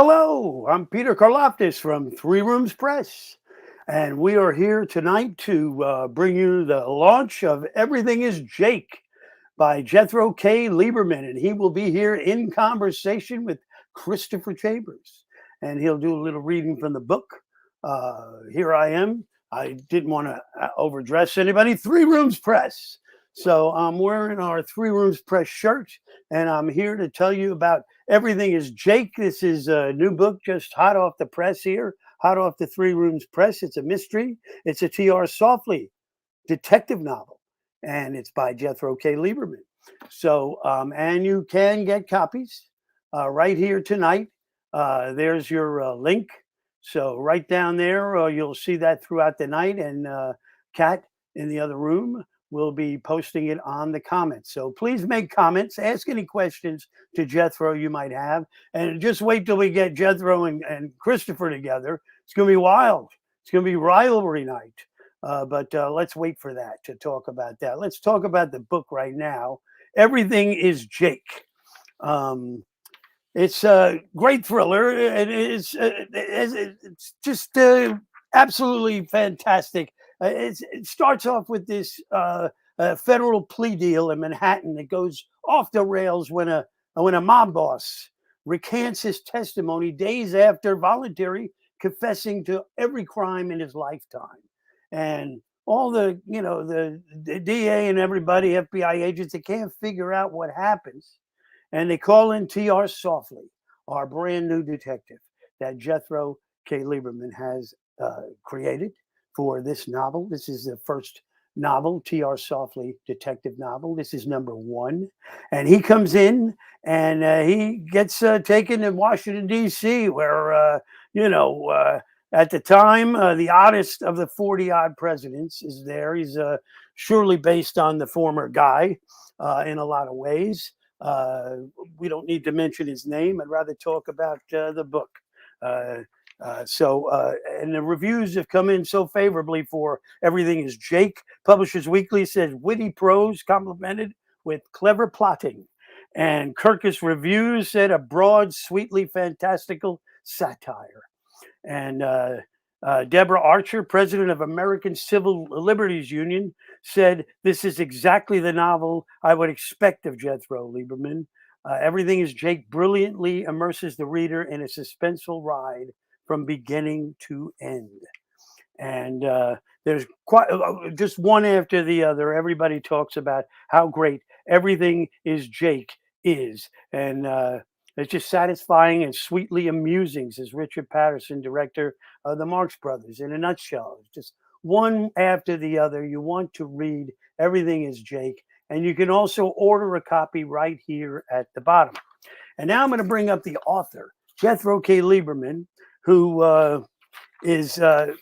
Hello, I'm Peter Carlaftes from Three Rooms Press, and we are here tonight to bring you the launch of Everything is Jake by Jethro K. Lieberman, and he will be here in conversation with Christopher Chambers, and he'll do a little reading from the book. Here I am. I didn't want to overdress anybody. Three Rooms Press. So I'm wearing our Three Rooms Press shirt, and I'm here to tell you about Everything is Jake. This is a new book just hot off the press here, hot off the Three Rooms Press. It's a mystery. It's a T.R. Softly detective novel, and it's by Jethro K. Lieberman. So, and you can get copies right here tonight. There's your link. So right down there, you'll see that throughout the night, and Kat in the other room will be posting it on the comments. So please make comments, ask any questions to Jethro you might have, and just wait till we get Jethro and Christopher together. It's going to be wild. It's going to be rivalry night. But let's wait for that to talk about that. Let's talk about the book right now. Everything is Jake. It's a great thriller, and it's just absolutely fantastic. It starts off with this federal plea deal in Manhattan that goes off the rails when a mob boss recants his testimony days after voluntarily confessing to every crime in his lifetime. And all the DA and everybody, FBI agents, they can't figure out what happens. And they call in T.R. Softly, our brand new detective that Jethro K. Lieberman has created for this novel. This is the first novel, T.R. Softly detective novel. This is number 1. And he comes in and he gets taken to Washington, D.C., where, at the time, the oddest of the 40-odd presidents is there. He's surely based on the former guy in a lot of ways. We don't need to mention his name. I'd rather talk about the book. And the reviews have come in so favorably for Everything is Jake. Publishers Weekly says witty prose complemented with clever plotting. And Kirkus Reviews said a broad, sweetly fantastical satire. And Deborah Archer, president of American Civil Liberties Union, said, "This is exactly the novel I would expect of Jethro Lieberman. Everything is Jake brilliantly immerses the reader in a suspenseful ride from beginning to end." And there's quite just one after the other. Everybody talks about how great Everything is Jake is. And it's just satisfying and sweetly amusing, says Richard Patterson, director of the Marx Brothers. In a nutshell, it's just one after the other. You want to read Everything is Jake. And you can also order a copy right here at the bottom. And now I'm going to bring up the author, Jethro K. Lieberman, who he's an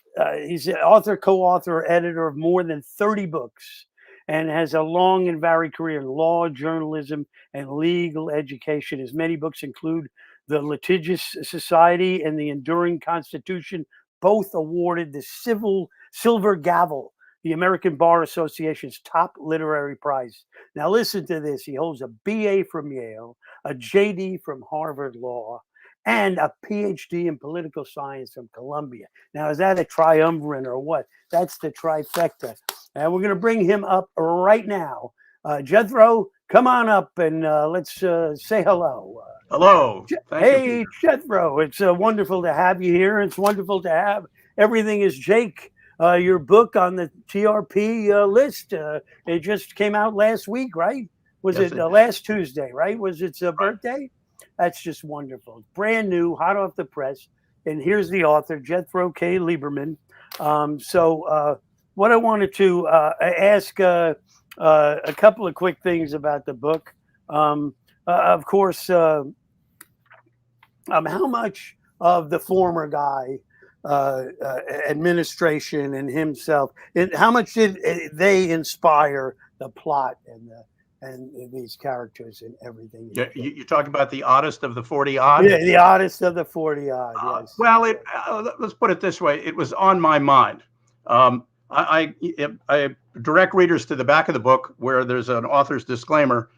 author, co-author, editor of more than 30 books, and has a long and varied career in law, journalism, and legal education. His many books include The Litigious Society and The Enduring Constitution, both awarded the Silver Gavel, the American Bar Association's top literary prize. Now listen to this. He holds a BA from Yale, a JD from Harvard Law, and a PhD in political science from Columbia. Now, is that a triumvirate or what? That's the trifecta. And we're going to bring him up right now. Jethro, come on up and let's say hello. Hello. Hey, Jethro, it's wonderful to have you here. It's wonderful to have Everything is Jake, your book on the TRP list. It just came out last week, right? Was it last Tuesday, right? Was it a birthday? That's just wonderful. Brand new, hot off the press. And here's the author, Jethro K. Lieberman. What I wanted to ask a couple of quick things about the book. Of course, how much of the former guy administration and himself, how much did they inspire the plot and these characters and everything? You talk about the oddest of the 40-odd? Yeah, the oddest of the 40-odd, yes. Well, let's put it this way. It was on my mind. I direct readers to the back of the book where there's an author's disclaimer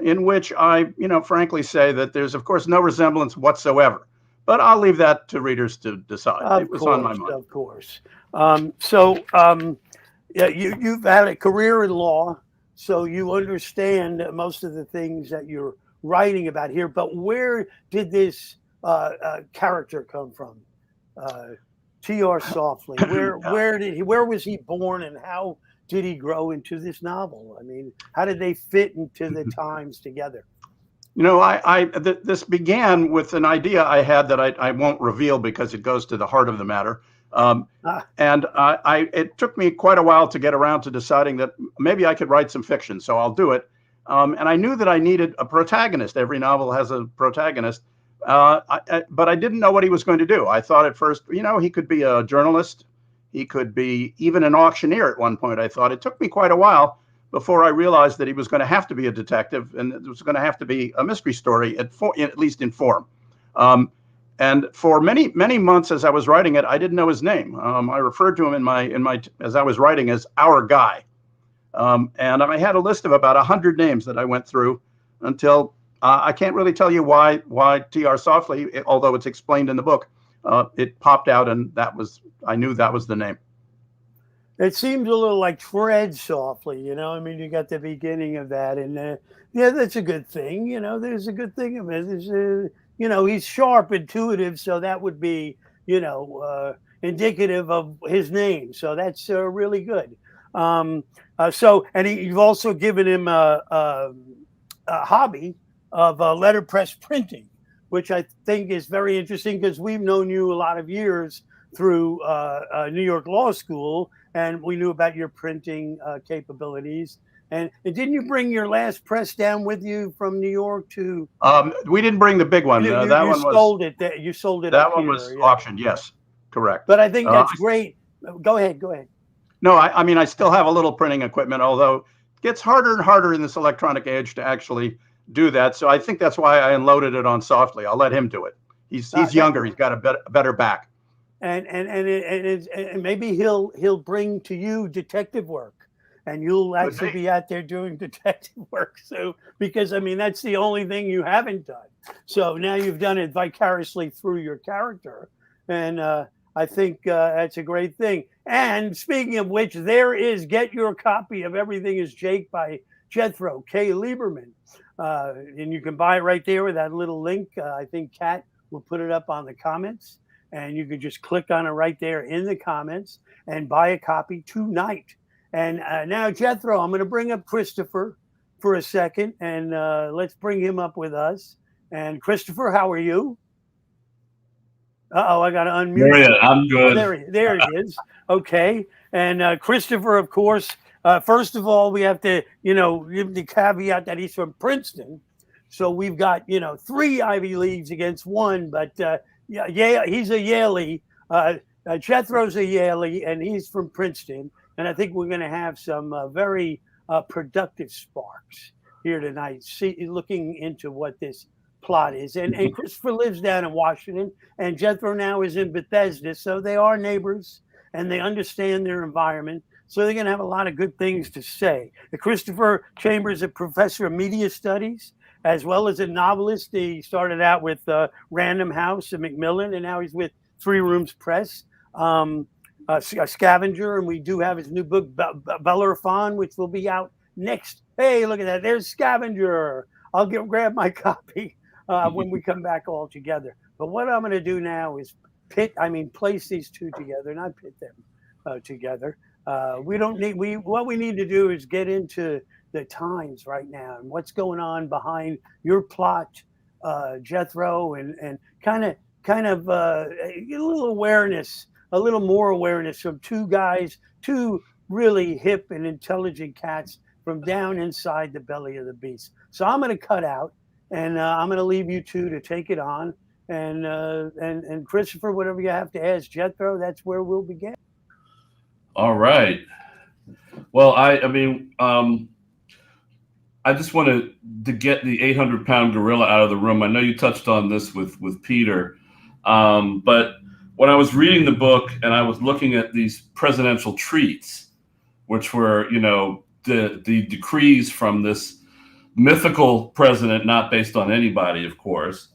in which I, frankly say that there's, of course, no resemblance whatsoever. but I'll leave that to readers to decide. It was on my mind. Of course. Yeah, you've had a career in law, so you understand most of the things that you're writing about here. But where did this character come from? T.R. Softly. Where was he born, and how did he grow into this novel? I mean, how did they fit into the times together? You know, this began with an idea I had that I won't reveal because it goes to the heart of the matter. And it took me quite a while to get around to deciding that maybe I could write some fiction, so I'll do it. And I knew that I needed a protagonist. Every novel has a protagonist. But I didn't know what he was going to do. I thought at first, you know, he could be a journalist. He could be even an auctioneer at one point, I thought. It took me quite a while before I realized that he was going to have to be a detective, and it was going to have to be a mystery story, at least in form. And for many months as I was writing it, I didn't know his name. I referred to him in my as I was writing as our guy. And I had a list of about 100 names that I went through until I can't really tell you why T.R. Softly, although it's explained in the book. It popped out, and I knew that was the name. It seems a little like Tread Softly, you know. I mean, you got the beginning of that, and yeah, that's a good thing. You know, there's a good thing of it. You know, he's sharp, intuitive, so that would be, you know, indicative of his name. So that's really good. And you've also given him a hobby of letterpress printing, which I think is very interesting because we've known you a lot of years through New York Law School, and we knew about your printing capabilities. And didn't you bring your last press down with you from New York to? We didn't bring the big one. You sold it. You sold it. That one was auctioned. Yes, correct. But I think that's great. Go ahead. No, I mean, I still have a little printing equipment, although it gets harder and harder in this electronic age to actually do that. So I think that's why I unloaded it on Softly. I'll let him do it. He's younger. He's got a better back. And maybe he'll bring to you detective work, and you'll actually be out there doing detective work. So because I mean that's the only thing you haven't done. So now you've done it vicariously through your character, and I think that's a great thing. And speaking of which, get your copy of Everything Is Jake by Jethro K. Lieberman, and you can buy it right there with that little link. I think Kat will put it up on the comments. And you could just click on it right there in the comments and buy a copy tonight. And now, Jethro, I'm going to bring up Christopher for a second, and let's bring him up with us. And Christopher, how are you? I got to unmute. I'm good. There he is. Okay. And Christopher, of course, first of all, we have to, give the caveat that he's from Princeton. So we've got, 3 Ivy Leagues against 1, but yeah, he's a Yaley. Jethro's a Yaley, and he's from Princeton. And I think we're going to have some very productive sparks here tonight, looking into what this plot is. And Christopher lives down in Washington, and Jethro now is in Bethesda. So they are neighbors, and they understand their environment. So they're going to have a lot of good things to say. Christopher Chambers is a professor of media studies, as well as a novelist. He started out with Random House and Macmillan, and now he's with Three Rooms Press, Scavenger, and we do have his new book, Bellerophon, which will be out next. Hey, look at that. There's Scavenger. I'll grab my copy when we come back all together. But what I'm going to do now is place these two together, not pit them together. What we need to do is get into the times right now and what's going on behind your plot, Jethro, and kind of a little more awareness from two really hip and intelligent cats from down inside the belly of the beast. So I'm going to cut out, and I'm going to leave you two to take it on, and Christopher, whatever you have to ask Jethro, that's where we'll begin. All right. Well, I just wanted to get the 800-pound gorilla out of the room. I know you touched on this with Peter, but when I was reading the book and I was looking at these presidential treats, which were, the decrees from this mythical president, not based on anybody, of course,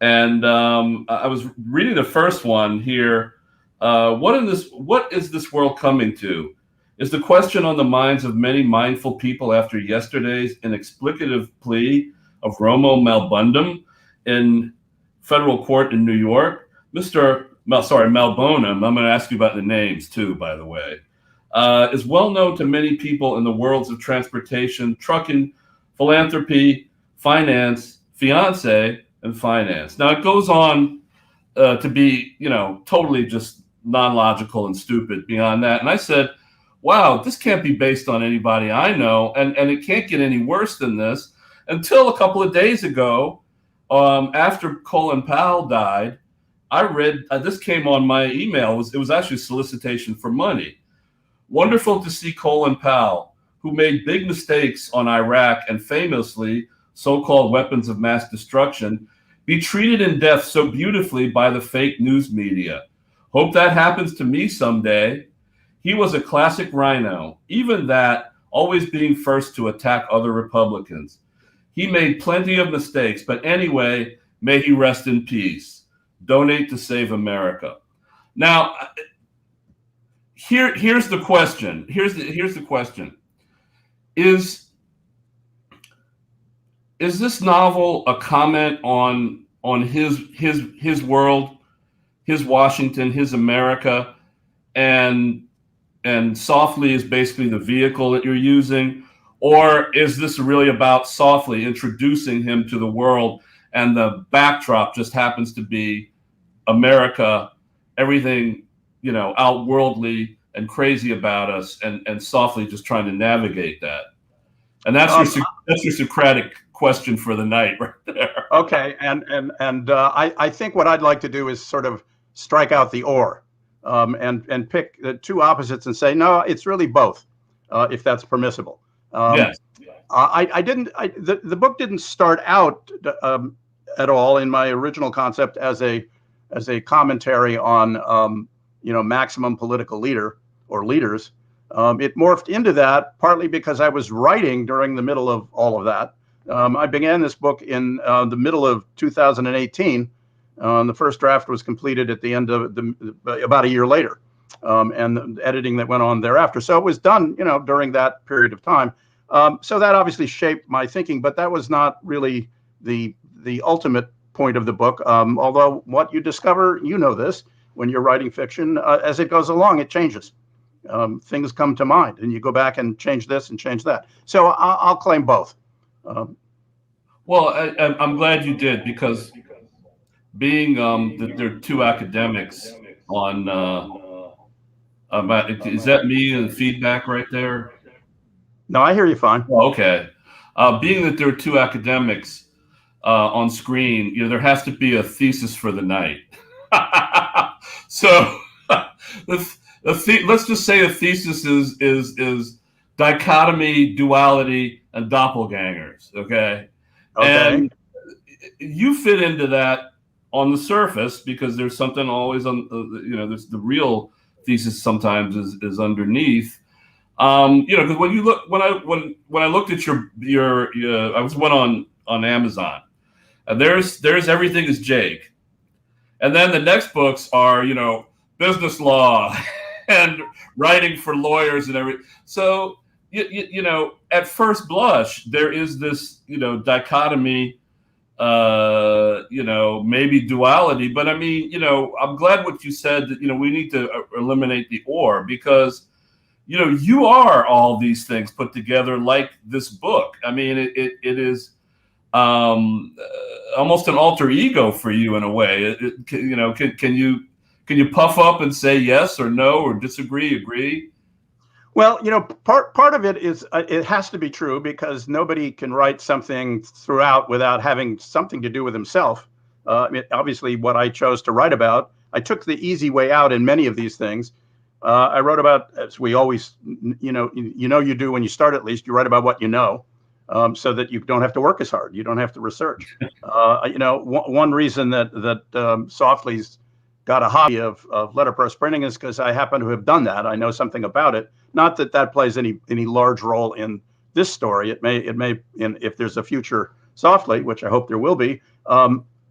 And I was reading the first one here. What is this world coming to? Is the question on the minds of many mindful people after yesterday's inexplicative plea of Romo Malbundum in federal court in New York. Malbonum, I'm going to ask you about the names too, by the way, is well known to many people in the worlds of transportation, trucking, philanthropy, finance, fiance, and finance. Now it goes on to be, totally just non-logical and stupid beyond that. And I said, wow, this can't be based on anybody I know, and it can't get any worse than this. Until a couple of days ago, after Colin Powell died, I read, this came on my email, it was actually solicitation for money. Wonderful to see Colin Powell, who made big mistakes on Iraq and famously so-called weapons of mass destruction, be treated in death so beautifully by the fake news media. Hope that happens to me someday. He was a classic rhino, even that, always being first to attack other Republicans. He made plenty of mistakes, but anyway, may he rest in peace. Donate to save America. Now, here's the question. Here's the question. Is this novel a comment on his world, his Washington, his America, and Softly is basically the vehicle that you're using? Or is this really about Softly introducing him to the world, and the backdrop just happens to be America, everything, outworldly and crazy about us, and Softly just trying to navigate that? And that's your Socratic question for the night right there. Okay, and I think what I'd like to do is sort of strike out the or, and pick the two opposites and say, no, it's really both, if that's permissible. Yes. The book didn't start out at all in my original concept as a commentary on maximum political leader or leaders. It morphed into that partly because I was writing during the middle of all of that. I began this book in the middle of 2018. The first draft was completed at the end of about a year later, and the editing that went on thereafter. So it was done, during that period of time. So that obviously shaped my thinking, but that was not really the ultimate point of the book. Although what you discover, this, when you're writing fiction, as it goes along, it changes. Things come to mind, and you go back and change this and change that. So I'll claim both. Well, I'm glad you did, because being there are two academics on is that me and feedback right there? No, I hear you fine. Oh, okay. Being that there are two academics on screen, there has to be a thesis for the night. So let's just say a thesis is dichotomy, duality, and doppelgangers. Okay. And you fit into that on the surface, because there's something always on, there's the real thesis sometimes is underneath. Because when I looked at your I went on Amazon, and there's Everything is Jake, and then the next books are business law and writing for lawyers and everything. So at first blush there is this dichotomy, maybe duality, but I mean I'm glad what you said that we need to eliminate the or, because you are all these things put together like this book. I mean, it is almost an alter ego for you in a way. Can you puff up and say yes or no or disagree, agree? Well, part of it is it has to be true, because nobody can write something throughout without having something to do with himself. Obviously, what I chose to write about, I took the easy way out in many of these things. I wrote about, as we always, you do when you start, at least you write about what you know, so that you don't have to work as hard. You don't have to research. One reason that Softly's got a hobby of letterpress printing is because I happen to have done that. I know something about it. Not that plays any large role in this story. It may if there's a future Softly, which I hope there will be.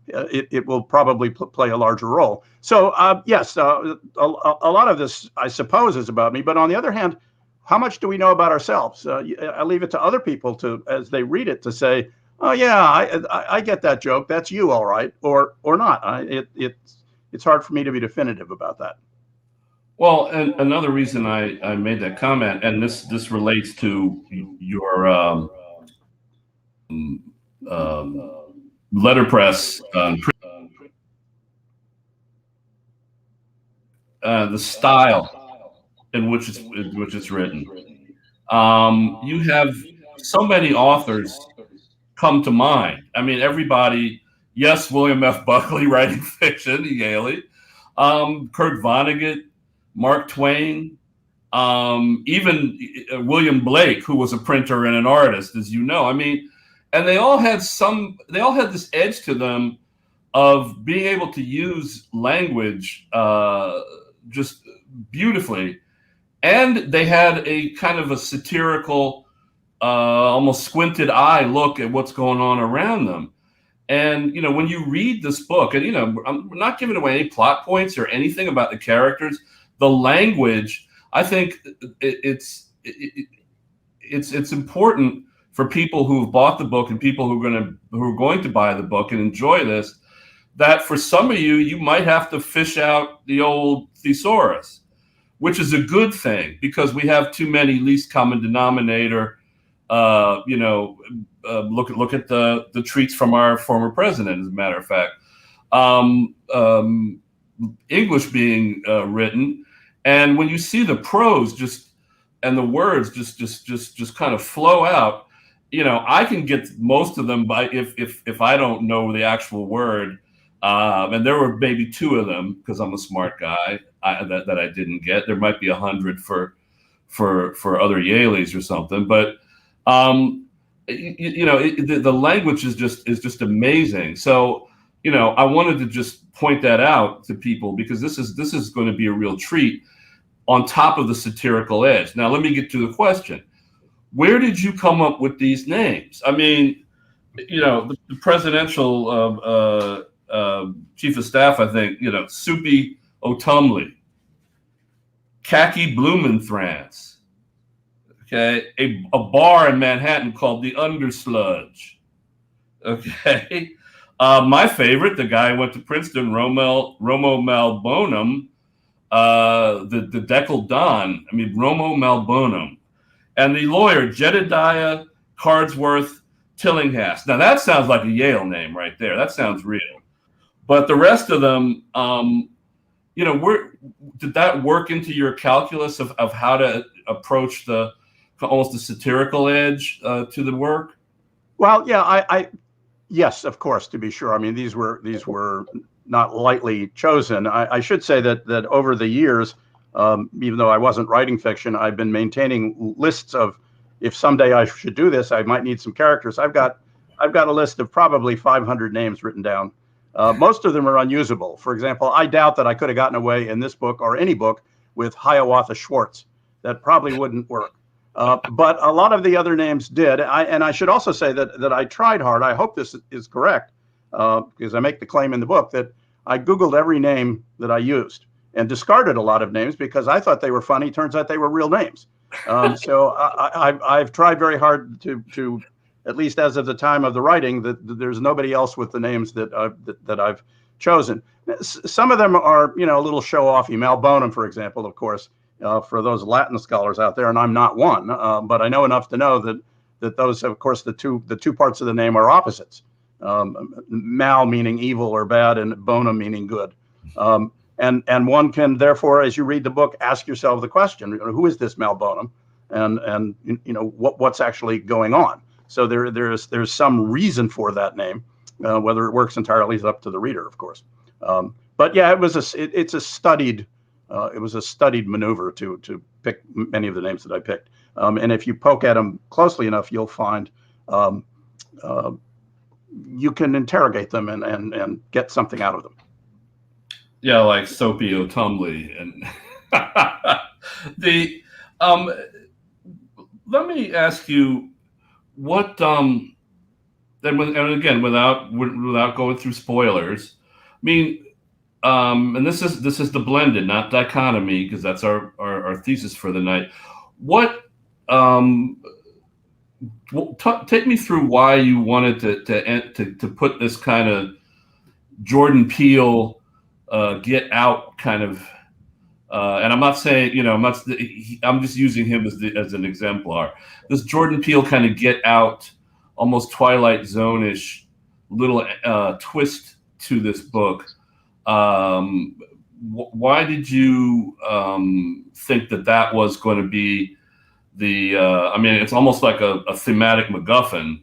it will probably play a larger role. So yes, a lot of this, I suppose, is about me. But on the other hand, how much do we know about ourselves? I leave it to other people to, as they read it, to say, "Oh yeah, I get that joke. That's you, all right," or not. It's hard for me to be definitive about that. Well, and another reason I made that comment, and this relates to your letterpress, the style in which it's written. You have so many authors come to mind. I mean, everybody. Yes, William F. Buckley writing fiction, Yaley. Kurt Vonnegut, Mark Twain, even William Blake, who was a printer and an artist, as you know. I mean, and they all had this edge to them of being able to use language just beautifully. And they had a kind of a satirical, almost squinted eye look at what's going on around them. And, when you read this book, and, I'm not giving away any plot points or anything about the characters, the language, I think it's important for people who've bought the book and people who are going to buy the book and enjoy this, that for some of you might have to fish out the old thesaurus, which is a good thing because we have too many least common denominator. Look at the tweets from our former president, as a matter of fact. English being written, and when you see the prose and the words just kind of flow out, I can get most of them by if I don't know the actual word, and there were maybe 2 of them because I'm a smart guy that I didn't get. There might be 100 for other Yaleys or something, but. The language is just amazing. So, I wanted to just point that out to people because this is going to be a real treat on top of the satirical edge. Now, let me get to the question. Where did you come up with these names? I mean, the presidential chief of staff, I think, Soupy Otumley, Khaki Blumenthranz. Okay, a bar in Manhattan called the Undersludge. Okay, my favorite, the guy who went to Princeton, Romo Malbonum, the Deckel Don. I mean, Romo Malbonum, and the lawyer Jedediah Cardsworth Tillinghast. Now that sounds like a Yale name right there. That sounds real. But the rest of them, did that work into your calculus of how to approach almost the satirical edge to the work? Well, yeah, yes, of course, to be sure. I mean, these were not lightly chosen. I should say that over the years, even though I wasn't writing fiction, I've been maintaining lists of, if someday I should do this, I might need some characters. I've got a list of probably 500 names written down. Most of them are unusable. For example, I doubt that I could have gotten away in this book or any book with Hiawatha Schwartz. That probably wouldn't work. But a lot of the other names did. And I should also say that I tried hard. I hope this is correct, because I make the claim in the book that I Googled every name that I used and discarded a lot of names because I thought they were funny. Turns out they were real names. So I've tried very hard to, at least as of the time of the writing, that there's nobody else with the names that I've chosen. Some of them are, a little show-offy. Malbonum, for example, of course. For those Latin scholars out there, and I'm not one, but I know enough to know that those, of course, the two parts of the name are opposites. Mal meaning evil or bad, and bonum meaning good. And one can therefore, as you read the book, ask yourself the question: who is this Malbonum, and what's actually going on? So there's some reason for that name. Whether it works entirely is up to the reader, of course. But yeah, it's a studied. It was a studied maneuver to pick many of the names that I picked. And if you poke at them closely enough, you'll find you can interrogate them and get something out of them. Yeah, like Soapy Otumley. And let me ask you, what then, and again, without going through spoilers, I mean, and this is the blended, not dichotomy, because that's our thesis for the night. What take me through why you wanted to put this kind of Jordan Peele Get Out kind of, and I'm not saying, I'm just using him as an exemplar. This Jordan Peele kind of Get Out, almost Twilight Zone-ish little twist to this book. Why did you think that was going to be the? I mean, it's almost like a thematic MacGuffin,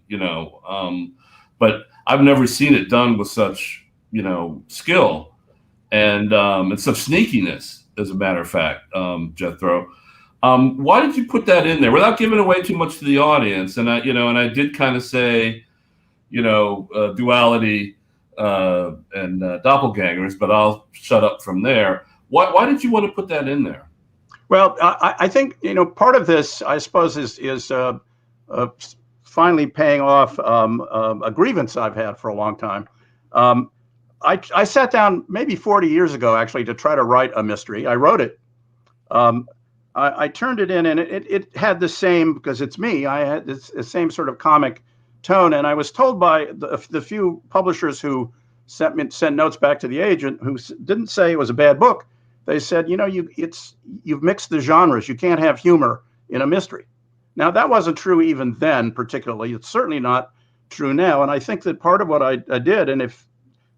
but I've never seen it done with such skill and such sneakiness, as a matter of fact, Jethro. Why did you put that in there without giving away too much to the audience? And I did kind of say, duality and doppelgangers, but I'll shut up from there. Why did you want to put that in there? Well, I think part of this, I suppose, is finally paying off a grievance I've had for a long time. I sat down maybe 40 years ago, actually, to try to write a mystery. I wrote it. I turned it in, and it had the same, because it's me, I had the same sort of comic tone. And I was told by the few publishers who sent notes back to the agent, who didn't say it was a bad book. They said, you've mixed the genres. You can't have humor in a mystery. Now, that wasn't true even then, particularly. It's certainly not true now. And I think that part of what I did, and if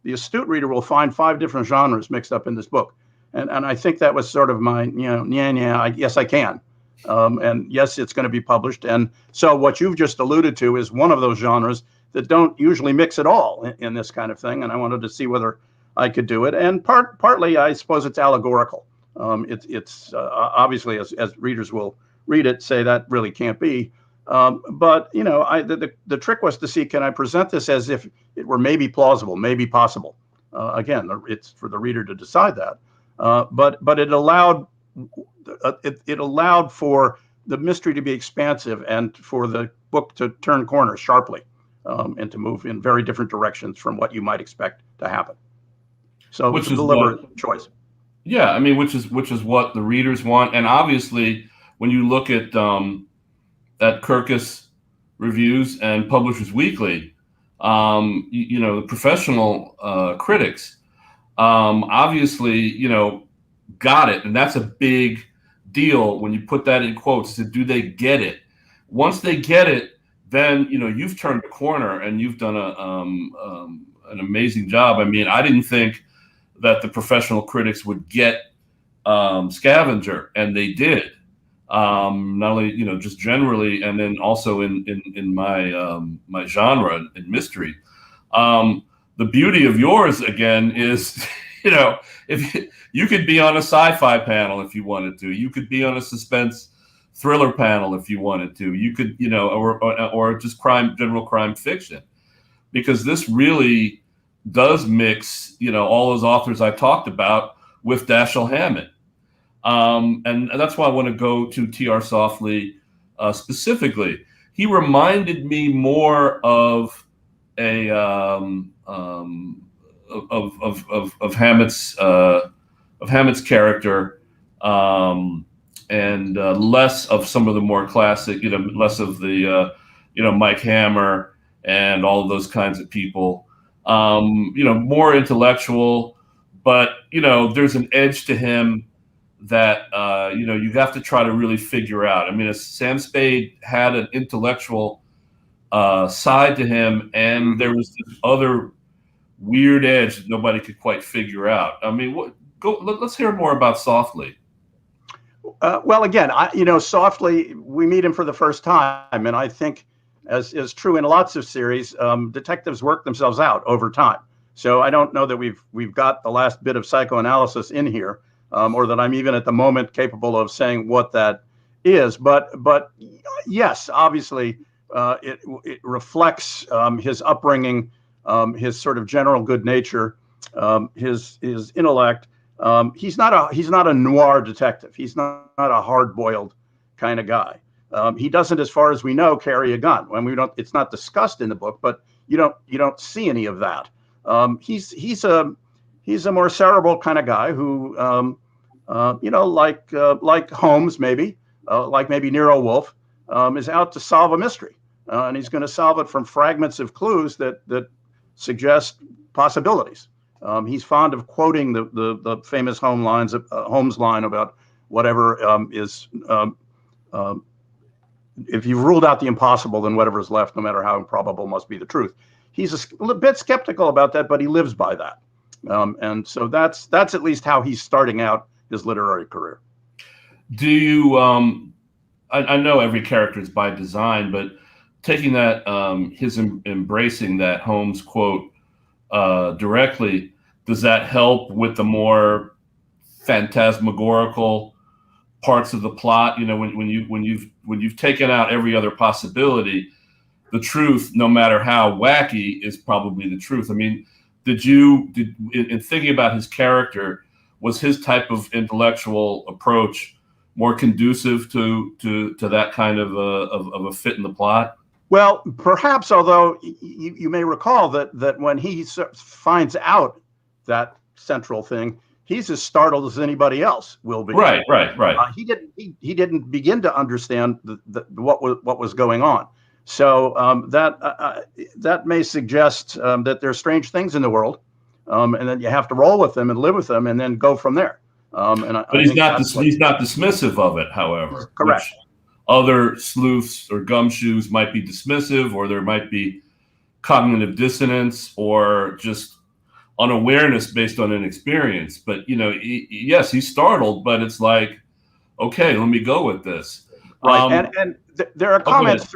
the astute reader will find 5 different genres mixed up in this book. And I think that was sort of my, yes, I can. And yes, it's going to be published. And so what you've just alluded to is one of those genres that don't usually mix at all in this kind of thing. And I wanted to see whether I could do it. And partly, I suppose it's allegorical. It's obviously, as readers will read it, say that really can't be. But the trick was to see, can I present this as if it were maybe plausible, maybe possible? Again, it's for the reader to decide that. But it allowed for the mystery to be expansive and for the book to turn corners sharply and to move in very different directions from what you might expect to happen. So it's a deliberate choice. Yeah, I mean, which is what the readers want, and obviously, when you look at Kirkus Reviews and Publishers Weekly, the professional critics obviously, got it. And that's a big deal when you put that in quotes. Do they get it? Once they get it, then, you've turned a corner and you've done an amazing job. I mean, I didn't think that the professional critics would get Scavenger, and they did. Not only, just generally, and then also in my genre in mystery. The beauty of yours, again, is, if you could be on a sci-fi panel if you wanted to, you could be on a suspense thriller panel if you wanted to, you could, or just general crime fiction, because this really does mix, all those authors I talked about with Dashiell Hammett. And that's why I want to go to T.R. Softly specifically. He reminded me more of of Hammett's character, and less of some of the more classic, less of the Mike Hammer and all of those kinds of people. More intellectual, but there's an edge to him that you have to try to really figure out. I mean, Sam Spade had an intellectual side to him, and there was this other weird edge that nobody could quite figure out. I mean, let's hear more about Softly. Well, again, Softly, we meet him for the first time, and I think, as is true in lots of series, detectives work themselves out over time. So I don't know that we've got the last bit of psychoanalysis in here, or that I'm even at the moment capable of saying what that is. But yes, obviously, it reflects his upbringing, his sort of general good nature, his intellect. He's not a noir detective. He's not a hard-boiled kind of guy. He doesn't, as far as we know, carry a gun. When it's not discussed in the book, but you don't see any of that. He's a more cerebral kind of guy who, like Holmes, maybe, like maybe Nero Wolfe, is out to solve a mystery, and he's going to solve it from fragments of clues that suggest possibilities. He's fond of quoting the famous Holmes line about whatever is. If you've ruled out the impossible, then whatever is left, no matter how improbable, must be the truth. He's a bit skeptical about that, but he lives by that. And so that's at least how he's starting out his literary career. Do you, I know every character is by design, but taking that, his embracing that Holmes quote directly, does that help with the more phantasmagorical parts of the plot? You know, when you've taken out every other possibility, the truth, no matter how wacky, is probably the truth. I mean, in thinking about his character, was his type of intellectual approach more conducive to that kind of a fit in the plot? Well, perhaps, although you may recall that when he finds out that central thing, he's as startled as anybody else will be. Right. He didn't begin to understand what was going on. So that may suggest that there's strange things in the world, and then you have to roll with them and live with them, and then go from there. But he's not dismissive of it, however. Correct. Other sleuths or gumshoes might be dismissive, or there might be cognitive dissonance, or just unawareness based on inexperience. But yes, he's startled, but it's like, okay, let me go with this. Right, and there are comments.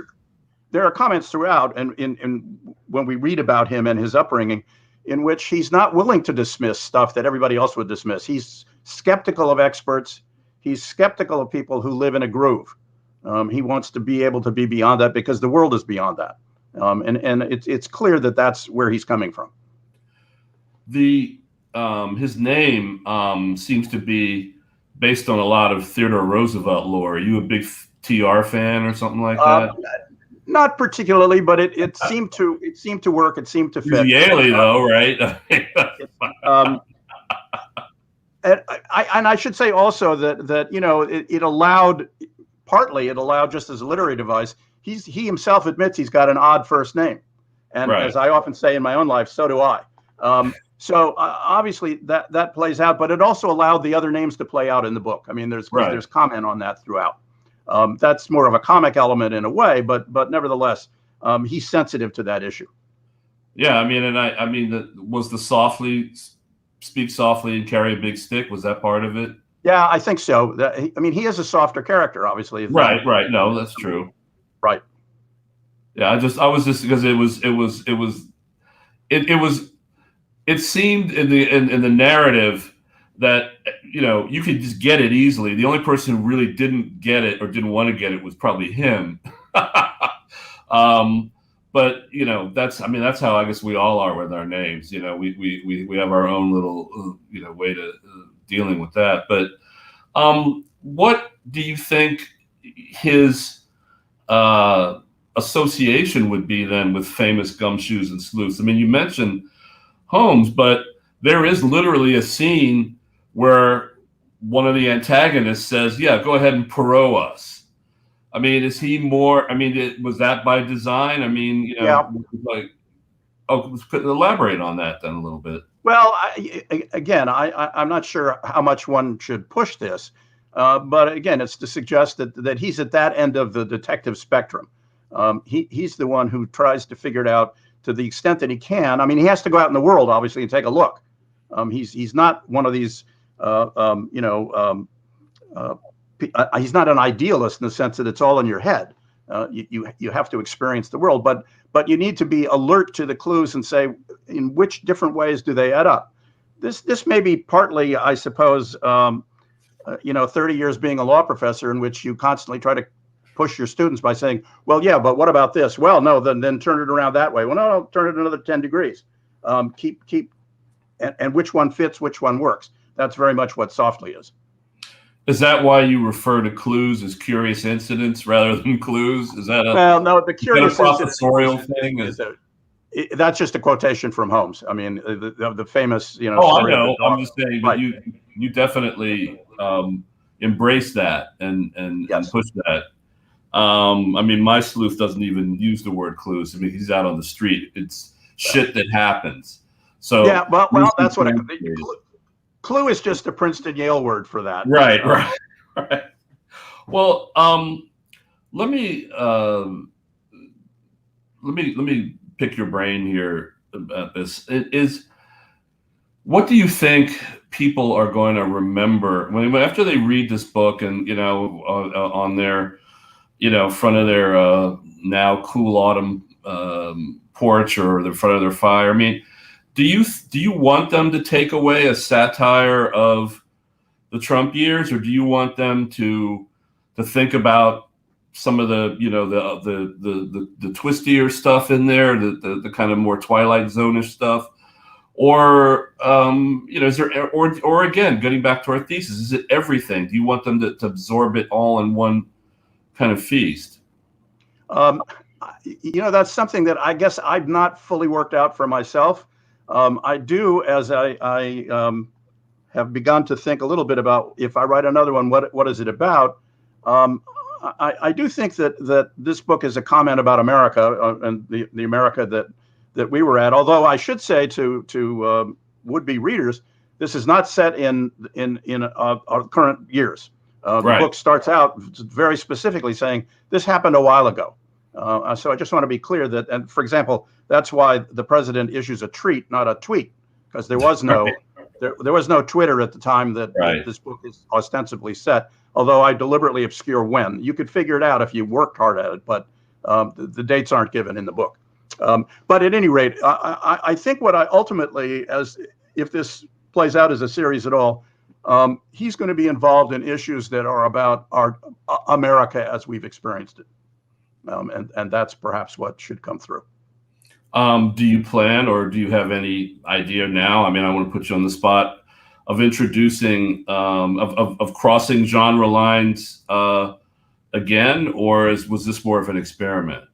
There are comments throughout, and in when we read about him and his upbringing, in which he's not willing to dismiss stuff that everybody else would dismiss. He's skeptical of experts. He's skeptical of people who live in a groove. He wants to be able to be beyond that, because the world is beyond that. And it's clear that that's where he's coming from. His name seems to be based on a lot of Theodore Roosevelt lore. Are you a big TR fan or something like that? Not particularly, but it seemed to work. It seemed to fit. Yaley, though, right? And I should say also that it allowed, partly it allowed, just as a literary device. He himself admits he's got an odd first name, and as I often say in my own life, so do I. So obviously that plays out, but it also allowed the other names to play out in the book. I mean, there's comment on that throughout. That's more of a comic element in a way, but nevertheless, he's sensitive to that issue. Yeah, I mean, was the speak softly and carry a big stick? Was that part of it? Yeah, I think so. He is a softer character, obviously. Right. No, that's true. Right. Yeah, I was just because it seemed in the narrative that you could just get it easily. The only person who really didn't get it or didn't want to get it was probably him. But that's how I guess we all are with our names. We have our own little way to dealing with that. But what do you think his association would be then with famous gumshoes and sleuths? I mean, you mentioned Holmes, but there is literally a scene where one of the antagonists says, "Yeah, go ahead and Perot us." I mean, is he more? I mean, was that by design? I mean, elaborate on that then a little bit. Well, I'm not sure how much one should push this, but again, it's to suggest that he's at that end of the detective spectrum. He's the one who tries to figure it out to the extent that he can. I mean, he has to go out in the world, obviously, and take a look. He's not one of these. He's not an idealist in the sense that it's all in your head. You have to experience the world, but you need to be alert to the clues and say, in which different ways do they add up? This may be partly, I suppose, 30 years being a law professor, in which you constantly try to push your students by saying, well, yeah, but what about this? Well, no, then turn it around that way. Well, no, turn it another 10 degrees. And which one fits, which one works. That's very much what Softly is. Is that why you refer to clues as curious incidents rather than clues? Is that well, no, the curious professorial thing? that's just a quotation from Holmes. I mean, the famous, Oh, story I know. of the dog. I'm just saying, but Right. you definitely embrace that and Yes. push that. I mean, my sleuth doesn't even use the word clues. I mean, he's out on the street. It's shit that happens. So Yeah, well, that's what clue is just a Princeton Yale word for that. Right, right. Well, let me pick your brain here about this. What do you think people are going to remember after they read this book and on their front of their now cool autumn porch or the front of their fire? I mean, do you want them to take away a satire of the Trump years, or do you want them to think about some of the the twistier stuff in there, the kind of more Twilight Zone-ish stuff, or is there, or again, getting back to our thesis, is it everything? Do you want them to absorb it all in one kind of feast? That's something that I guess I've not fully worked out for myself. I do, as I have begun to think a little bit about, if I write another one, what is it about? I do think that this book is a comment about America and the America that we were at. Although I should say to would-be readers, this is not set in our current years. The book starts out very specifically saying this happened a while ago. So I just want to be clear that, and for example, that's why the president issues a treat, not a tweet, because there was no there was no Twitter at the time that this book is ostensibly set. Although I deliberately obscure when. You could figure it out if you worked hard at it, but the dates aren't given in the book. But at any rate, I think what I ultimately, if this plays out as a series at all, he's going to be involved in issues that are about our America as we've experienced it. And that's perhaps what should come through. Do you plan, or do you have any idea now? I mean, I want to put you on the spot of introducing, of crossing genre lines again, or was this more of an experiment?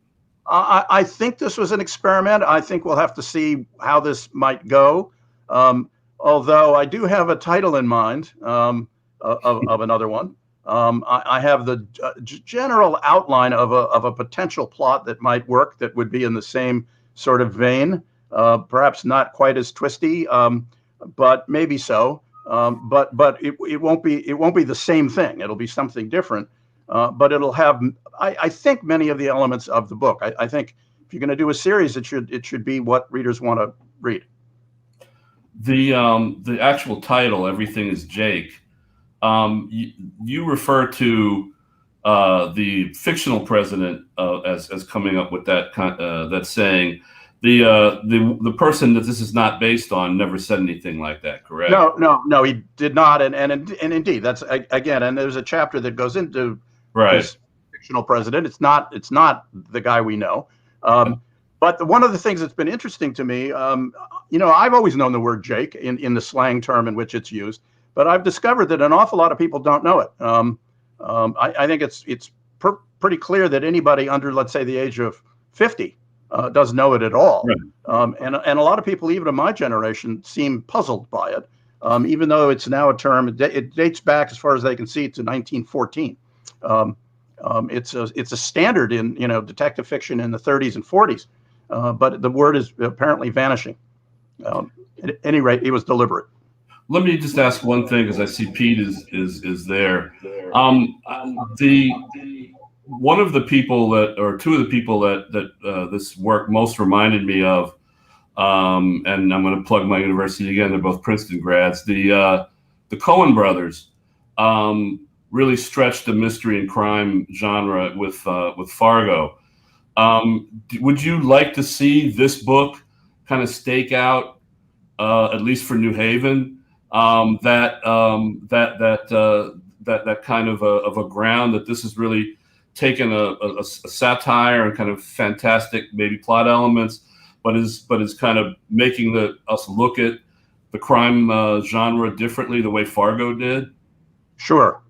I think this was an experiment. I think we'll have to see how this might go. Although I do have a title in mind of another one. I have the general outline of a potential plot that might work, that would be in the same sort of vein, perhaps not quite as twisty, but maybe so. But it won't be the same thing. It'll be something different. But it'll have, I think, many of the elements of the book. I think if you're going to do a series, it should be what readers want to read. The actual title, Everything is Jake. You refer to the fictional president as coming up with that saying. The person that this is not based on never said anything like that, correct? No, he did not. And indeed, that's again. And there's a chapter that goes into this fictional president. It's not the guy we know. But one of the things that's been interesting to me, I've always known the word Jake in the slang term in which it's used. But I've discovered that an awful lot of people don't know it. I think it's pretty clear that anybody under, let's say, the age of 50 doesn't know it at all. Right. And a lot of people, even of my generation, seem puzzled by it, even though it's now a term. It dates back, as far as they can see, to 1914. It's a standard in detective fiction in the 30s and 40s, but the word is apparently vanishing. At any rate, it was deliberate. Let me just ask one thing, because I see Pete is there. One of the people or two of the people that this work most reminded me of, and I'm going to plug my university again. They're both Princeton grads. The Coen brothers really stretched the mystery and crime genre with Fargo. Would you like to see this book kind of stake out, at least for New Haven, that kind of a ground, that this is really taken a satire and kind of fantastic maybe plot elements, but is kind of making us look at the crime genre differently, the way Fargo did? Sure.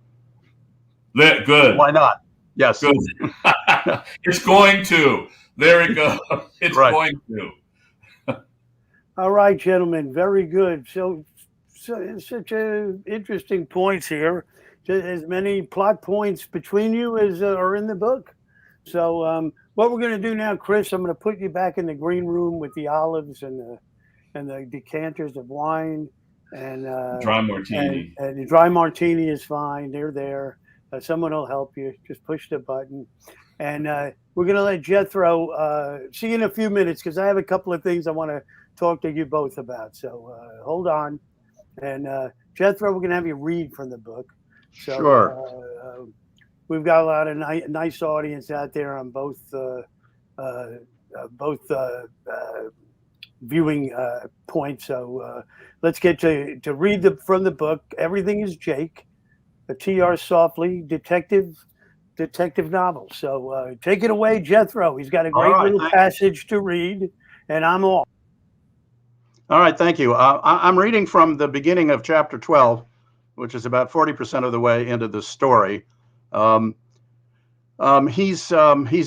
Good. Why not? Yes. Good. It's going to. There it goes. It's going to. All right, gentlemen, very good. So such interesting points here. As many plot points between you as are in the book. So, what we're going to do now, Chris, I'm going to put you back in the green room with the olives and the decanters of wine, and Dry martini. and the dry martini is fine. They're there. Someone will help you. Just push the button, and we're going to let Jethro see you in a few minutes because I have a couple of things I want to talk to you both about. So hold on, and Jethro, we're going to have you read from the book. So Sure. we've got a lot of nice audience out there on both both viewing points. So let's get to read from the book. Everything is Jake, a T.R. Softly detective novel. So take it away, Jethro. He's got a All great right, little passage to read, and I'm off. All right, thank you. I'm reading from the beginning of chapter 12, which is about 40% of the way into the story. He's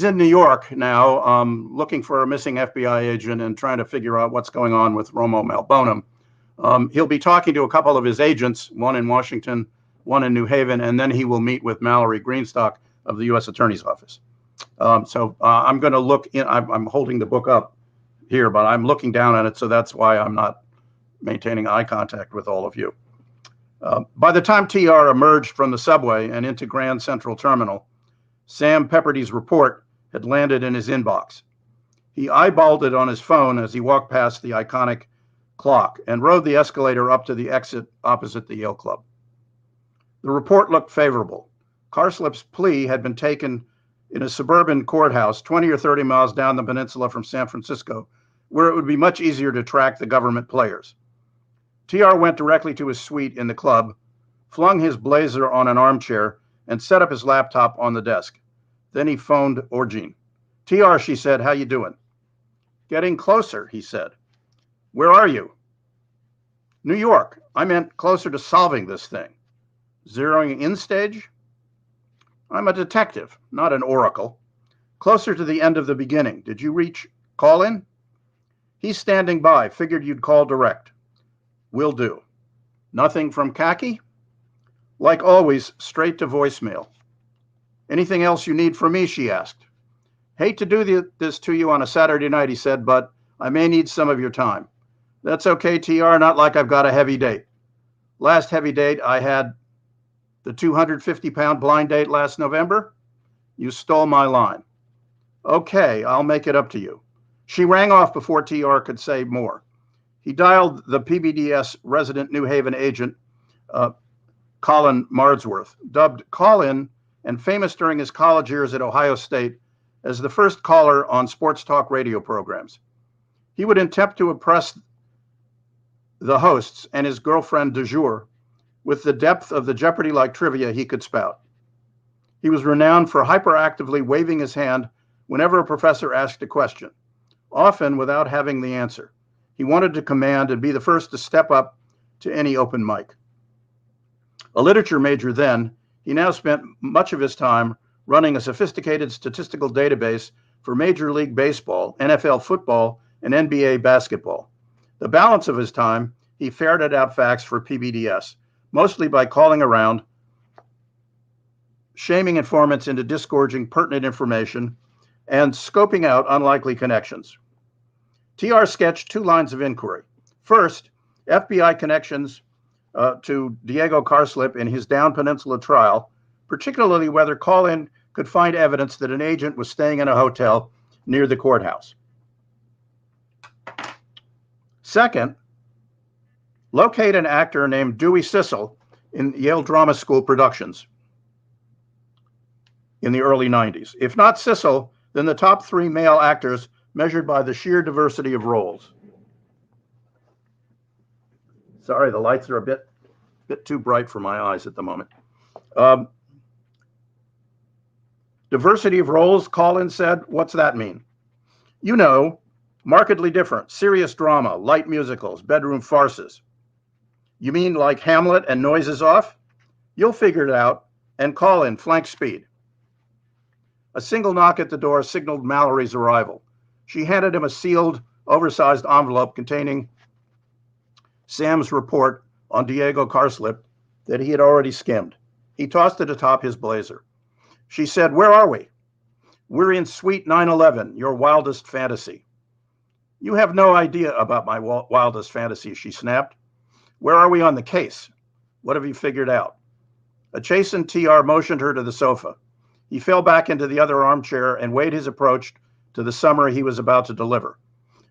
in New York now, looking for a missing FBI agent and trying to figure out what's going on with Romo Malbonum. He'll be talking to a couple of his agents, one in Washington, one in New Haven, and then he will meet with Mallory Greenstock of the U.S. Attorney's Office. So I'm going to look in. I'm holding the book up here, but I'm looking down at it, so that's why I'm not maintaining eye contact with all of you. By the time TR emerged from the subway and into Grand Central Terminal, Sam Pepperdy's report had landed in his inbox. He eyeballed it on his phone as he walked past the iconic clock and rode the escalator up to the exit opposite the Yale Club. The report looked favorable. Carslip's plea had been taken in a suburban courthouse 20 or 30 miles down the peninsula from San Francisco, where it would be much easier to track the government players. TR went directly to his suite in the club, flung his blazer on an armchair, and set up his laptop on the desk. Then he phoned Orgene. TR, she said, how you doing? Getting closer, he said. Where are you? New York. I meant closer to solving this thing. Zeroing in stage? I'm a detective, not an oracle. Closer to the end of the beginning. Did you reach call in? He's standing by. Figured you'd call direct. Will do. Nothing from Khaki? Like always, straight to voicemail. Anything else you need from me, she asked. Hate to do this to you on a Saturday night, he said, but I may need some of your time. That's okay, TR, not like I've got a heavy date. Last heavy date, I had the 250-pound blind date last November. You stole my line. Okay, I'll make it up to you. She rang off before TR could say more. He dialed the PBDS resident New Haven agent, Colin Mardsworth, dubbed Colin and famous during his college years at Ohio State as the first caller on sports talk radio programs. He would attempt to impress the hosts and his girlfriend du jour with the depth of the Jeopardy-like trivia he could spout. He was renowned for hyperactively waving his hand whenever a professor asked a question, often without having the answer. He wanted to command and be the first to step up to any open mic. A literature major then, he now spent much of his time running a sophisticated statistical database for Major League Baseball, NFL football, and NBA basketball. The balance of his time, he ferreted out facts for PBDS, mostly by calling around, shaming informants into disgorging pertinent information, and scoping out unlikely connections. TR sketched two lines of inquiry. First, FBI connections to Diego Carslip in his Down Peninsula trial, particularly whether call-in could find evidence that an agent was staying in a hotel near the courthouse. Second, locate an actor named Dewey Sissel in Yale Drama School productions in the early 90s. If not Sissel, then the top three male actors measured by the sheer diversity of roles. Sorry, the lights are a bit too bright for my eyes at the moment. Diversity of roles, Colin said. What's that mean? You know, markedly different. Serious drama, light musicals, bedroom farces. You mean like Hamlet and Noises Off? You'll figure it out and call in flank speed. A single knock at the door signaled Mallory's arrival. She handed him a sealed, oversized envelope containing Sam's report on Diego Carslip that he had already skimmed. He tossed it atop his blazer. She said, "Where are we?" "We're in Suite 911, your wildest fantasy." "You have no idea about my wildest fantasy," she snapped. "Where are we on the case? What have you figured out?" A chastened TR motioned her to the sofa. He fell back into the other armchair and weighed his approach to the summary he was about to deliver.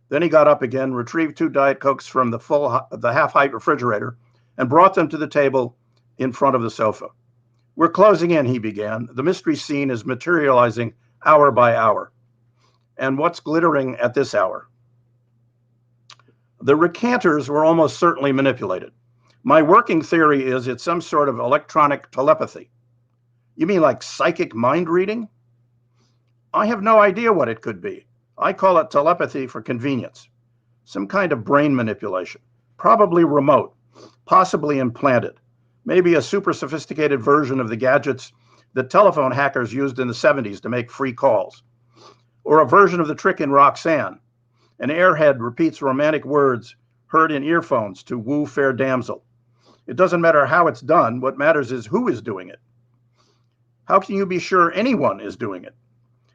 Then he got up again, retrieved 2 Diet Cokes from the half-height refrigerator, and brought them to the table in front of the sofa. "We're closing in," he began. "The mystery scene is materializing hour by hour." "And what's glittering at this hour?" "The recanters were almost certainly manipulated. My working theory is it's some sort of electronic telepathy." "You mean like psychic mind reading?" "I have no idea what it could be. I call it telepathy for convenience. Some kind of brain manipulation, probably remote, possibly implanted, maybe a super sophisticated version of the gadgets that telephone hackers used in the 70s to make free calls. Or a version of the trick in Roxanne. An airhead repeats romantic words heard in earphones to woo fair damsel. It doesn't matter how it's done. What matters is who is doing it." "How can you be sure anyone is doing it?"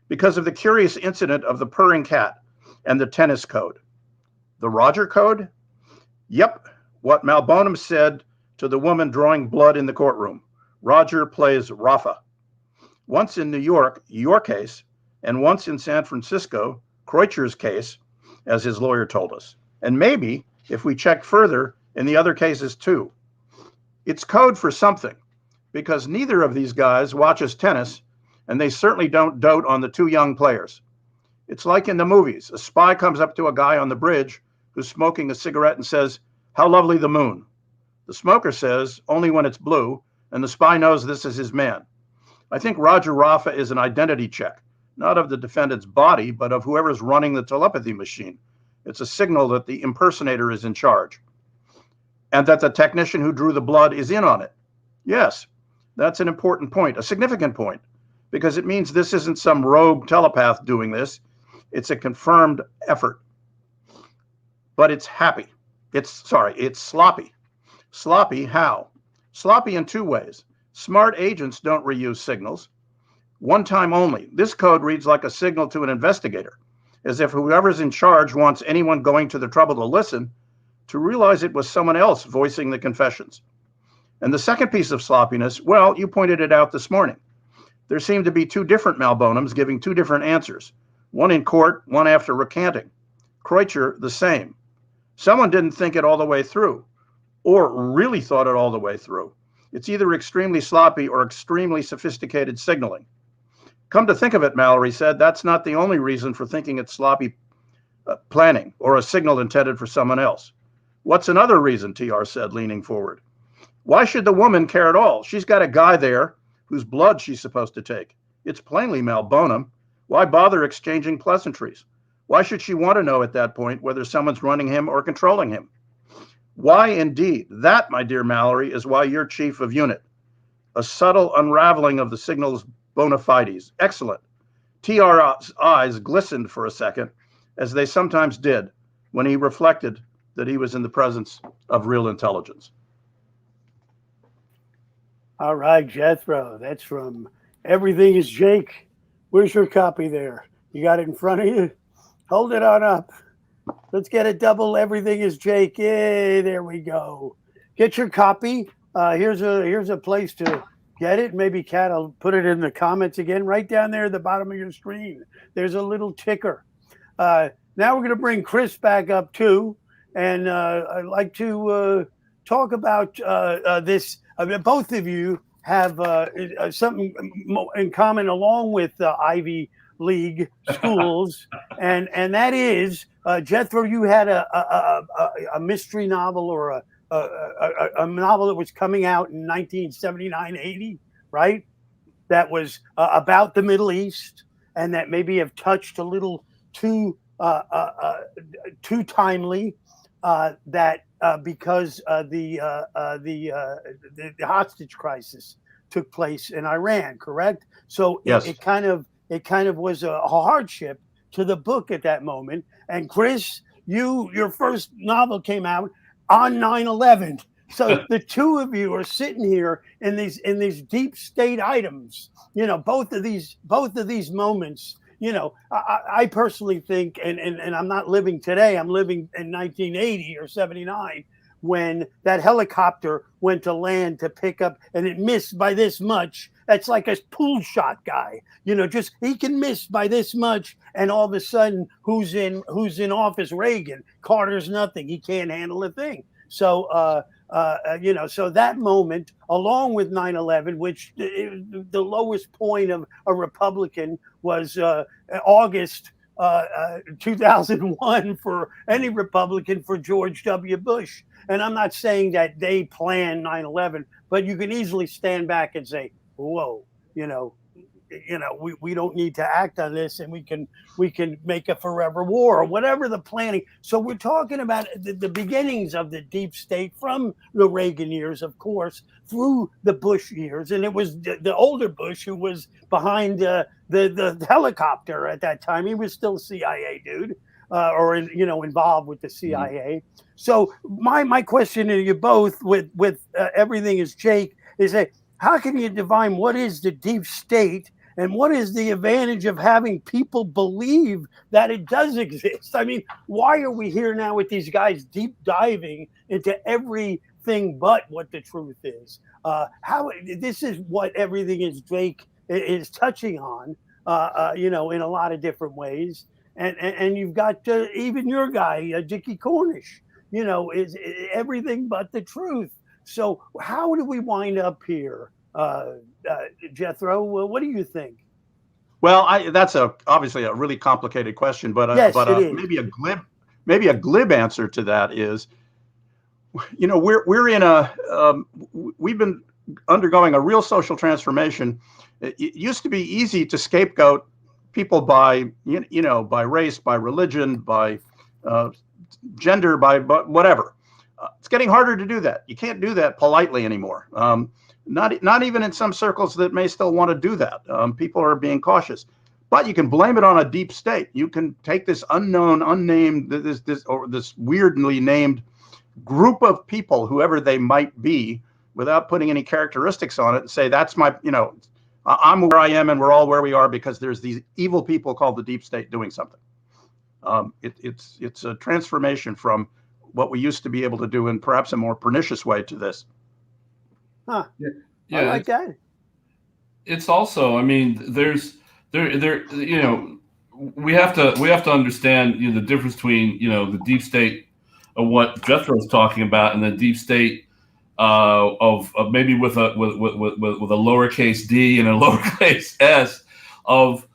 "Because of the curious incident of the purring cat and the tennis code." "The Roger code?" "Yep. What Malbonum said to the woman drawing blood in the courtroom. Roger plays Rafa. Once in New York, your case, and once in San Francisco, Kreutzer's case, as his lawyer told us. And maybe, if we check further, in the other cases too. It's code for something, because neither of these guys watches tennis, and they certainly don't dote on the 2 young players. It's like in the movies. A spy comes up to a guy on the bridge who's smoking a cigarette and says, "How lovely the moon." The smoker says, "Only when it's blue," and the spy knows this is his man. I think Roger Rafa is an identity check, not of the defendant's body, but of whoever's running the telepathy machine. It's a signal that the impersonator is in charge. And that the technician who drew the blood is in on it. Yes, that's an important point, a significant point, because it means this isn't some rogue telepath doing this. It's a confirmed effort. But it's it's sloppy. Sloppy how? Sloppy in 2 ways. Smart agents don't reuse signals. One time only. This code reads like a signal to an investigator, as if whoever's in charge wants anyone going to the trouble to listen to realize it was someone else voicing the confessions. And the second piece of sloppiness, well, you pointed it out this morning. There seemed to be 2 different Malbonums giving 2 different answers. One in court, one after recanting. Kreutzer, the same. Someone didn't think it all the way through, or really thought it all the way through. It's either extremely sloppy or extremely sophisticated signaling. Come to think of it, Mallory said, that's not the only reason for thinking it's sloppy planning or a signal intended for someone else. What's another reason, TR said, leaning forward. Why should the woman care at all? She's got a guy there whose blood she's supposed to take. It's plainly Malbonum. Why bother exchanging pleasantries? Why should she want to know at that point whether someone's running him or controlling him? Why indeed? That, my dear Mallory, is why you're chief of unit. A subtle unraveling of the signal's bona fides. Excellent. TR's eyes glistened for a second, as they sometimes did when he reflected that he was in the presence of real intelligence. All right, Jethro, that's from Everything is Jake. Where's your copy there? You got it in front of you? Hold it on up. Let's get a double Everything is Jake. Yay, there we go. Get your copy. Here's a place to get it. Maybe Kat will put it in the comments again. Right down there at the bottom of your screen, there's a little ticker. Now we're going to bring Chris back up too. And I'd like to talk about this. I mean, both of you have something in common along with Ivy League schools, and that is, Jethro, you had a mystery novel or a novel that was coming out in 1979-80, right? That was about the Middle East, and that maybe have touched a little too timely. That because the hostage crisis took place in Iran, correct? So yes. it kind of was a hardship to the book at that moment. And Chris, your first novel came out on 9/11. So the two of you are sitting here in these deep state items. Both of these moments. I personally think, and I'm not living today. I'm living in 1980 or 79 when that helicopter went to land to pick up, and it missed by this much. That's like a pool shot guy. Just he can miss by this much, and all of a sudden, who's in office? Reagan. Carter's nothing. He can't handle a thing. So. So that moment, along with 9/11, which the lowest point of a Republican was August 2001 for any Republican for George W. Bush. And I'm not saying that they planned 9/11, but you can easily stand back and say, whoa, we don't need to act on this, and we can make a forever war or whatever the planning. So we're talking about the beginnings of the deep state from the Reagan years, of course, through the Bush years, and it was the older Bush who was behind the helicopter at that time. He was still a CIA dude, or involved with the CIA. Mm-hmm. So my question to you both, with everything is Jake, is that how can you define what is the deep state? And what is the advantage of having people believe that it does exist? I mean, why are we here now with these guys deep diving into everything but what the truth is? This is what everything is Drake is touching on, in a lot of different ways. And you've got even your guy, Dickie Cornish, is everything but the truth. So how do we wind up here? Jethro, what do you think? Well, that's obviously a really complicated question, but yes, maybe a glib answer to that is, we've been undergoing a real social transformation. It used to be easy to scapegoat people by by race, by religion, by gender, by whatever. It's getting harder to do that. You can't do that politely anymore. Not even in some circles that may still want to do that. People are being cautious, but you can blame it on a deep state. You can take this unnamed, this weirdly named group of people, whoever they might be, without putting any characteristics on it, and say that's my, I'm where I am, and we're all where we are because there's these evil people called the deep state doing something. It's a transformation from what we used to be able to do in perhaps a more pernicious way to this. Huh. Yeah, I like that. It's also, I mean, we have to understand, the difference between, the deep state of what Jethro's talking about and the deep state of maybe with a lowercase d and a lowercase s of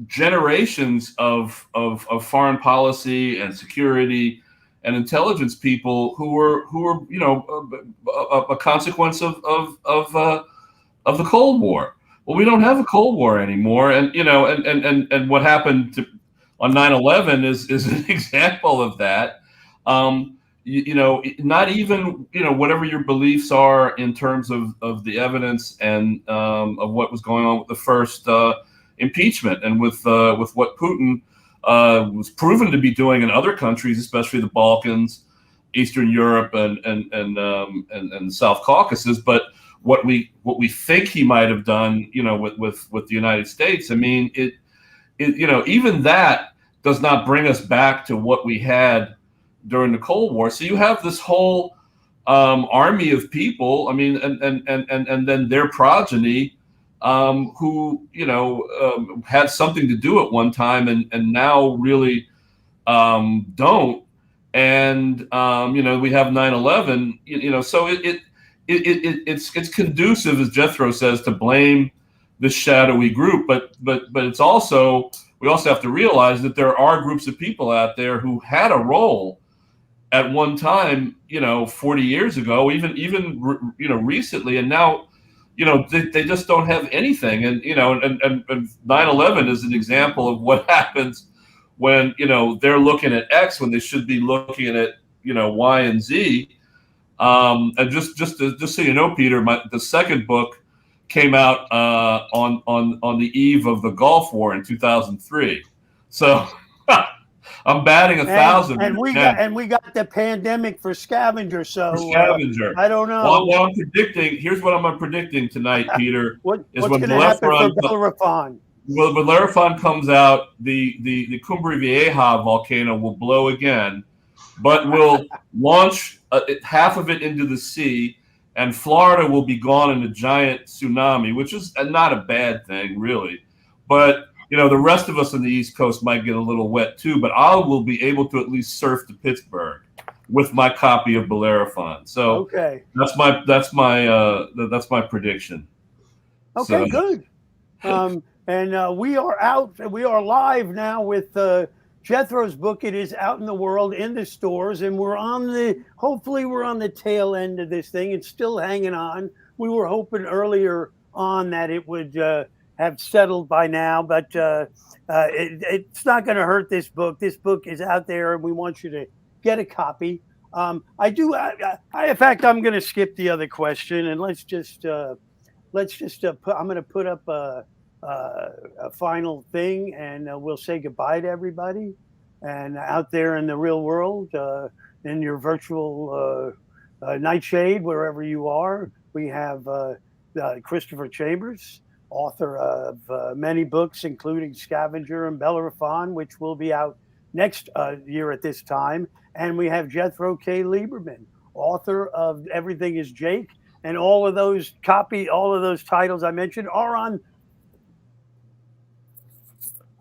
generations of foreign policy and security and intelligence people who were a consequence of the Cold War. Well, we don't have a Cold War anymore, and and what happened on 9/11 is an example of that. Not even whatever your beliefs are in terms of the evidence and of what was going on with the first impeachment and with what Putin was proven to be doing in other countries, especially the Balkans, Eastern Europe, and the South Caucasus. But what we think he might have done, with the United States, I mean, it even that does not bring us back to what we had during the Cold War. So you have this whole army of people, I mean, and then their progeny, who had something to do at one time and now really don't. And we have 9/11. So it's conducive, as Jethro says, to blame this shadowy group, but it's also, we also have to realize that there are groups of people out there who had a role at one time, 40 years ago, even recently, and now they just don't have anything. And 9/11 is an example of what happens when they're looking at X when they should be looking at Y and Z. And just so you know, Peter, the second book came out on the eve of the Gulf War in 2003. So I'm batting 1,000. And we got the pandemic for Scavenger. So Scavenger. I don't know. Well, what I'm predicting. Here's what I'm predicting tonight, Peter. What's when going to happen for Bellerophon? Well, when Bellerophon comes out, the Cumbre Vieja volcano will blow again, but will launch half of it into the sea, and Florida will be gone in a giant tsunami, which is not a bad thing, really. But the rest of us on the East Coast might get a little wet too. But I will be able to at least surf to Pittsburgh with my copy of Bellerophon. So okay, that's my prediction. Okay, good. And we are out. We are live now with Jethro's book. It is out in the world, in the stores, and hopefully we're on the tail end of this thing. It's still hanging on. We were hoping earlier on that it would have settled by now, but it's not going to hurt this book. This book is out there, and we want you to get a copy. In fact, I'm going to skip the other question, and let's just I'm going to put up a final thing, and we'll say goodbye to everybody. And out there in the real world, in your virtual nightshade, wherever you are, we have Christopher Chambers, author of many books, including Scavenger and Bellerophon, which will be out next year at this time. And we have Jethro K. Lieberman, author of Everything is Jake. And all of those titles I mentioned are on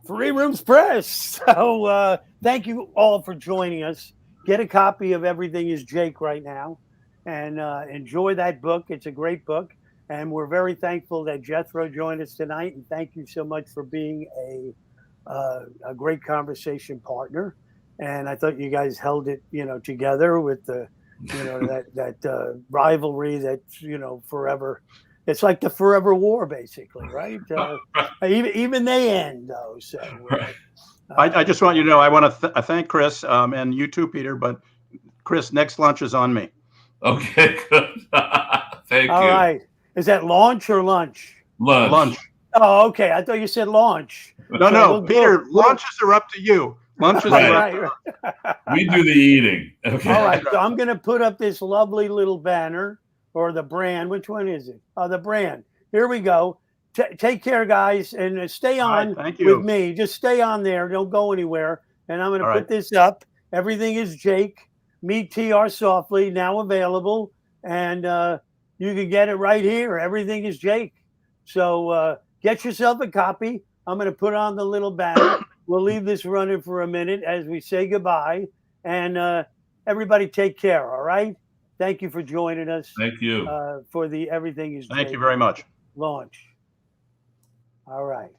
Three Rooms Press. So thank you all for joining us. Get a copy of Everything is Jake right now and enjoy that book. It's a great book. And we're very thankful that Jethro joined us tonight. And thank you so much for being a great conversation partner. And I thought you guys held it, together with the, that rivalry that's, forever. It's like the forever war, basically, right? Even they end, though. So I just want you to know, I want to thank Chris and you too, Peter. But Chris, next lunch is on me. Okay, good. Thank you. All right. Is that launch or lunch? Lunch. Oh, okay. I thought you said launch. No, Peter. Lunches are up to you. Lunches are up to you. We do the eating. Okay. All right. So I'm going to put up this lovely little banner or the brand. Which one is it? Oh, the brand. Here we go. Take care, guys, and stay on with me. Just stay on there. Don't go anywhere. And I'm going to put this up. Everything is Jake. Meet TR Softly, now available. And you can get it right here. Everything is Jake. So get yourself a copy. I'm going to put on the little banner. We'll leave this running for a minute as we say goodbye. And everybody take care, all right? Thank you for joining us. Thank you. For the Everything is Jake. Thank you very much. Launch. All right.